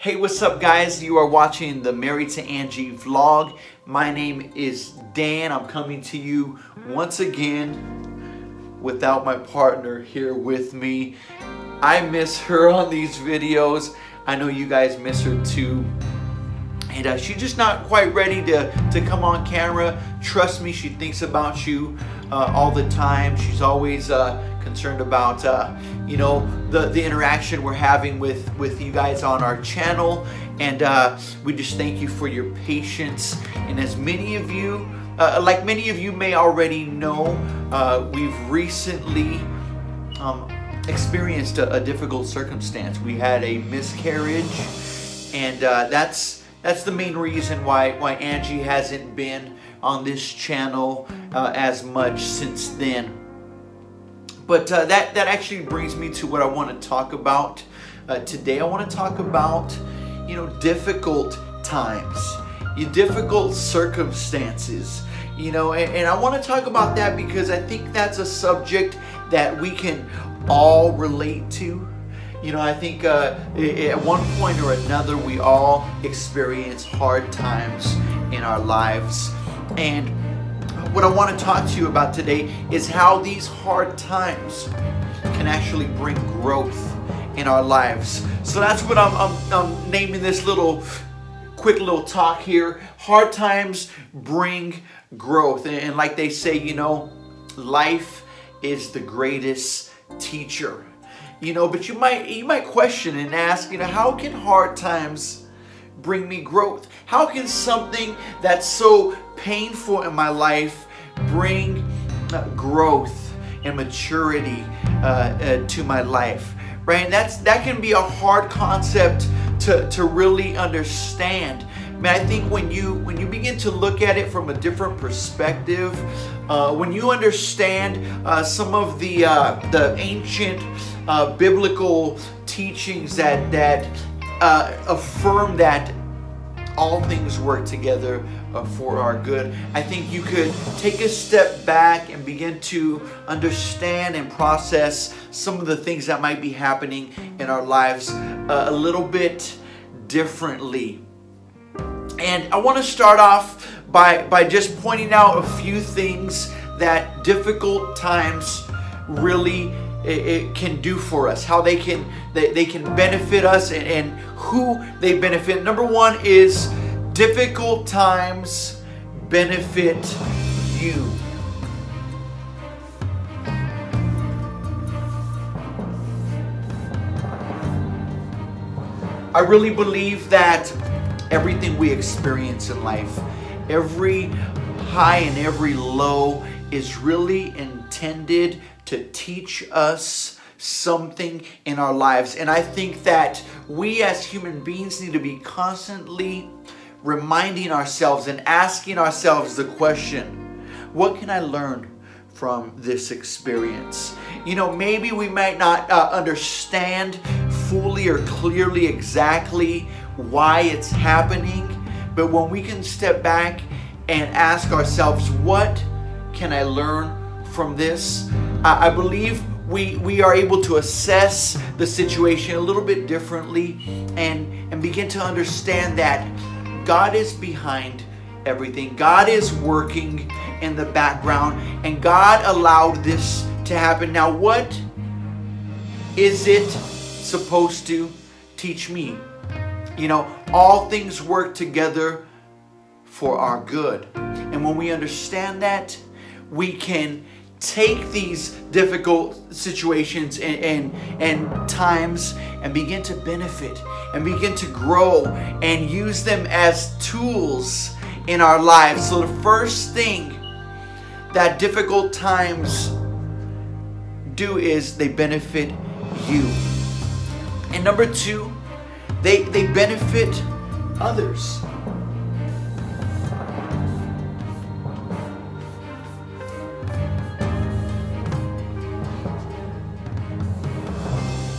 Hey, what's up guys? You are watching the Married to Angie vlog. My name is Dan. I'm coming to you once again without my partner here with me. I miss her on these videos. I know you guys miss her too. And she's just not quite ready to come on camera. Trust me, she thinks about you all the time. She's always concerned about you know, the interaction we're having with you guys on our channel. And we just thank you for your patience. And as many of you, like many of you may already know, we've recently experienced a difficult circumstance. We had a miscarriage, and that's the main reason why Angie hasn't been on this channel as much since then. But that actually brings me to what I want to talk about today. I want to talk about, you know, difficult times, difficult circumstances, you know, and I want to talk about that because I think that's a subject that we can all relate to. You know, I think at one point or another, we all experience hard times in our lives. And what I want to talk to you about today is how these hard times can actually bring growth in our lives. So that's what I'm naming this quick little talk here. Hard times bring growth. And like they say, you know, life is the greatest teacher. You know, but you might question and ask, you know, how can hard times bring me growth? How can something that's so painful in my life bring growth and maturity to my life, right? And that can be a hard concept to really understand. I mean, I think when you begin to look at it from a different perspective, when you understand some of the ancient biblical teachings that affirm that all things work together for our good, I think you could take a step back and begin to understand and process some of the things that might be happening in our lives a little bit differently. And I want to start off by just pointing out a few things that difficult times really it can do for us, how they can benefit us, and who they benefit. Number one is difficult times benefit you. I really believe that everything we experience in life, every high and every low, is really intended to teach us something in our lives. And I think that we as human beings need to be constantly reminding ourselves and asking ourselves the question, what can I learn from this experience? You know, maybe we might not understand fully or clearly exactly why it's happening, but when we can step back and ask ourselves, what can I learn from this? I believe we are able to assess the situation a little bit differently and begin to understand that God is behind everything. God is working in the background, and God allowed this to happen. Now, what is it supposed to teach me? You know, all things work together for our good. And when we understand that, we can take these difficult situations and times and begin to benefit and begin to grow and use them as tools in our lives. So the first thing that difficult times do is they benefit you. And number two, they benefit others.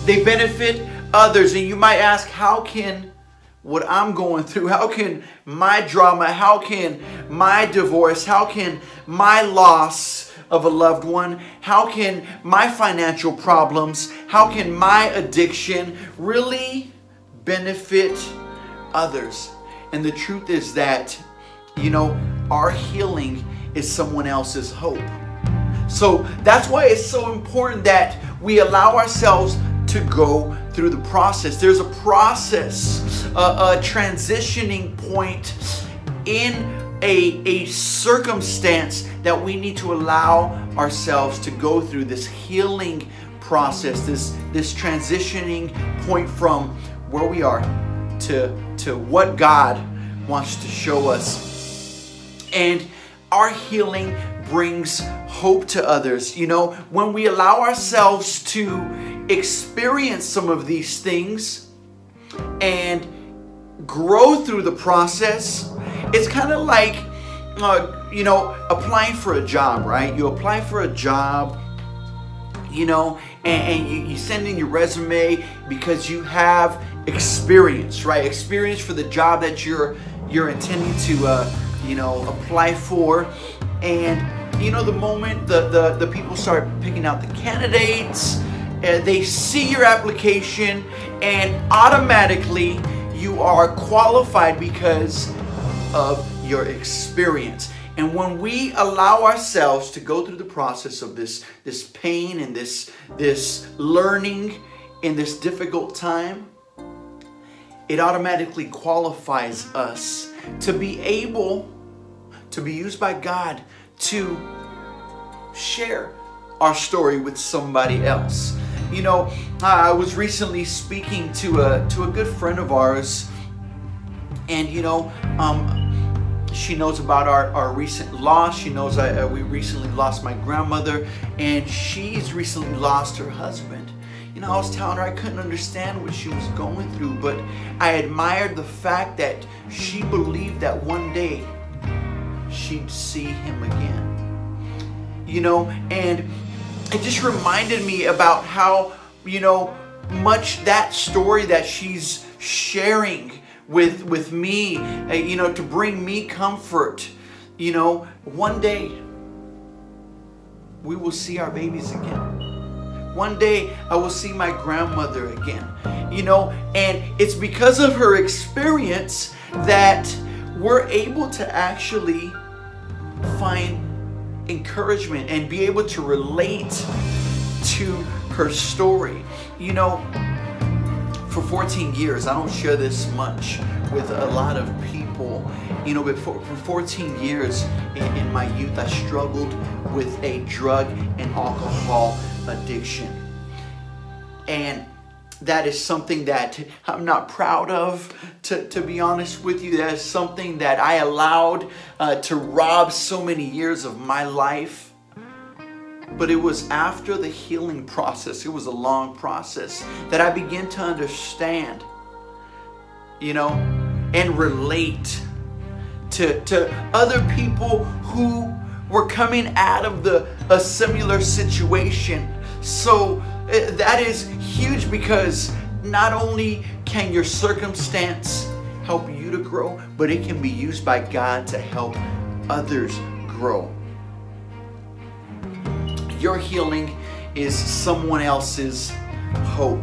They benefit others. And you might ask, how can what I'm going through, how can my drama, how can my divorce, how can my loss of a loved one, how can my financial problems, how can my addiction really benefit others. And the truth is that, our healing is someone else's hope. So that's why it's so important that we allow ourselves to go through the process. There's a process, a transitioning point in a circumstance that we need to allow ourselves to go through, this healing process, this transitioning point from where we are to what God wants to show us. And our healing brings hope to others. When we allow ourselves to experience some of these things and grow through the process, it's kind of like, applying for a job, right? You apply for a job, and you send in your resume because you have experience, right? Experience for the job that you're intending to, apply for. And, the moment the people start picking out the candidates, they see your application, and automatically you are qualified because of your experience. And when we allow ourselves to go through the process of this pain and this learning in this difficult time, it automatically qualifies us to be able to be used by God to share our story with somebody else. I was recently speaking to a good friend of ours, and she knows about our recent loss. She knows we recently lost my grandmother, and she's recently lost her husband. I was telling her I couldn't understand what she was going through, but I admired the fact that she believed that one day she'd see him again. And it just reminded me about how, much that story that she's sharing with me, to bring me comfort. One day we will see our babies again. One day I will see my grandmother again. And it's because of her experience that we're able to actually find encouragement and be able to relate to her story. For 14 years, I don't share this much with a lot of people, but for 14 years in my youth, I struggled with a drug and alcohol addiction. And that is something that I'm not proud of, to be honest with you. That is something that I allowed to rob so many years of my life. But it was after the healing process, it was a long process, that I began to understand, and relate to other people who were coming out of a similar situation. So that is huge, because not only can your circumstance help you to grow, but it can be used by God to help others grow. Your healing is someone else's hope.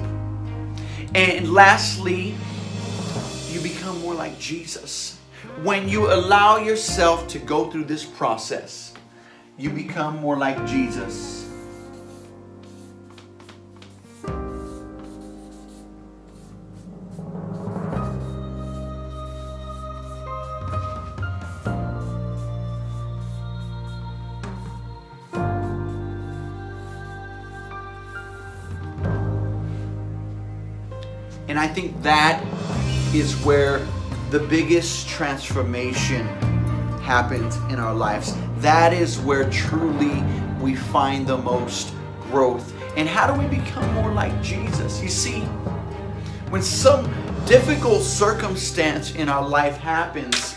And lastly, you become more like Jesus. When you allow yourself to go through this process, you become more like Jesus. And I think that is where the biggest transformation happens in our lives. That is where truly we find the most growth. And how do we become more like Jesus? You see, when some difficult circumstance in our life happens,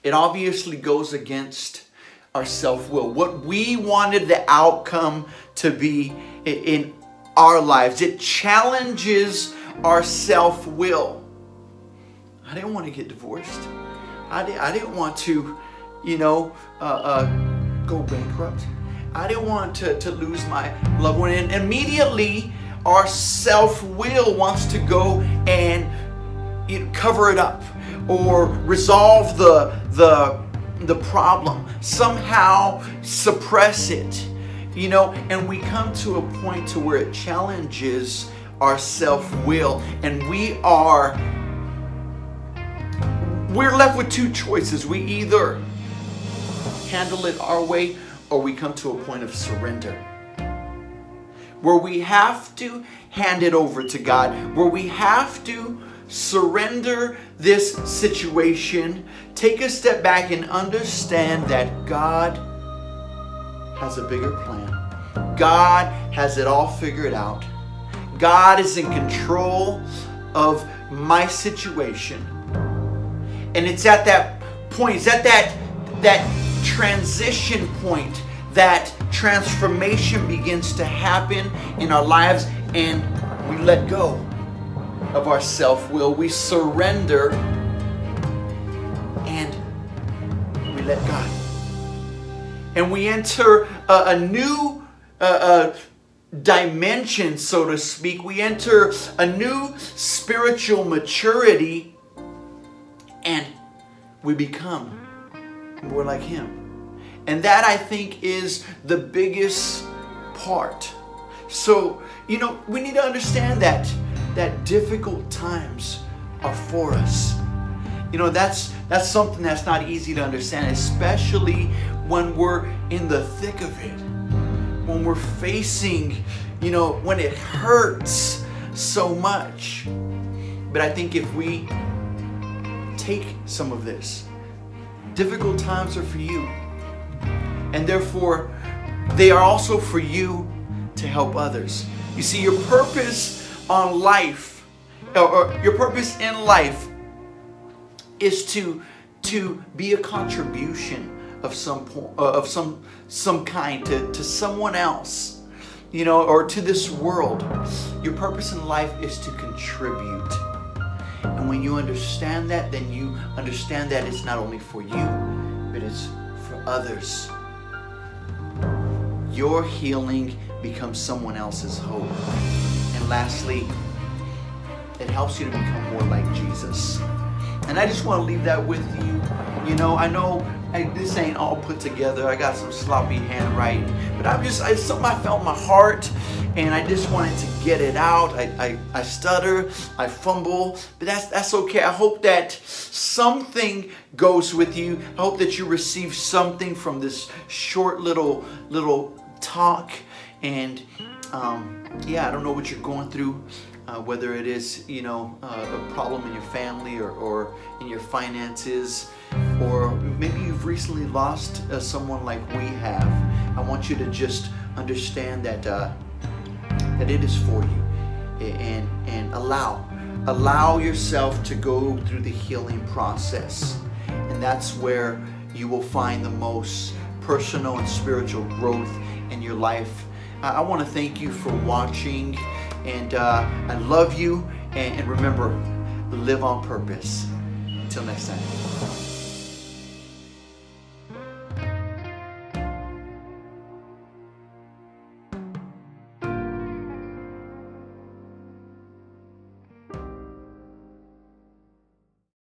it obviously goes against our self-will. What we wanted the outcome to be in our lives. It challenges our self-will. I didn't want to get divorced. I didn't want to, go bankrupt. I didn't want to lose my loved one. And immediately our self-will wants to go and cover it up or resolve the problem, somehow suppress it, and we come to a point to where it challenges our self-will, and we're left with two choices. We either handle it our way, or we come to a point of surrender, where we have to hand it over to God, where we have to surrender this situation, take a step back and understand that God has a bigger plan. God has it all figured out. God is in control of my situation. And it's at that point, it's at that transition point that transformation begins to happen in our lives, and we let go of our self-will. We surrender and we let God. And we enter a new dimension, so to speak. We enter a new spiritual maturity, and we become more like Him. And that, I think, is the biggest part. So, we need to understand that difficult times are for us. That's something that's not easy to understand, especially when we're in the thick of it. When we're facing, when it hurts so much. But I think if we take some of this, difficult times are for you. And therefore, they are also for you to help others. You see, your purpose on life, or your purpose in life, is to be a contribution of some kind to someone else, or to this world. Your purpose in life is to contribute. And when you understand that, then you understand that it's not only for you, but it's for others. Your healing becomes someone else's hope. And lastly, it helps you to become more like Jesus. And I just want to leave that with you. I know this ain't all put together. I got some sloppy handwriting, but it's something I felt in my heart, and I just wanted to get it out. I stutter, I fumble, but that's okay. I hope that something goes with you. I hope that you receive something from this short little talk. And I don't know what you're going through. Whether it is, a problem in your family or in your finances, or maybe you've recently lost someone like we have. I want you to just understand that it is for you, and allow yourself to go through the healing process, and that's where you will find the most personal and spiritual growth in your life. I want to thank you for watching. And I love you, and remember, live on purpose. Until next time.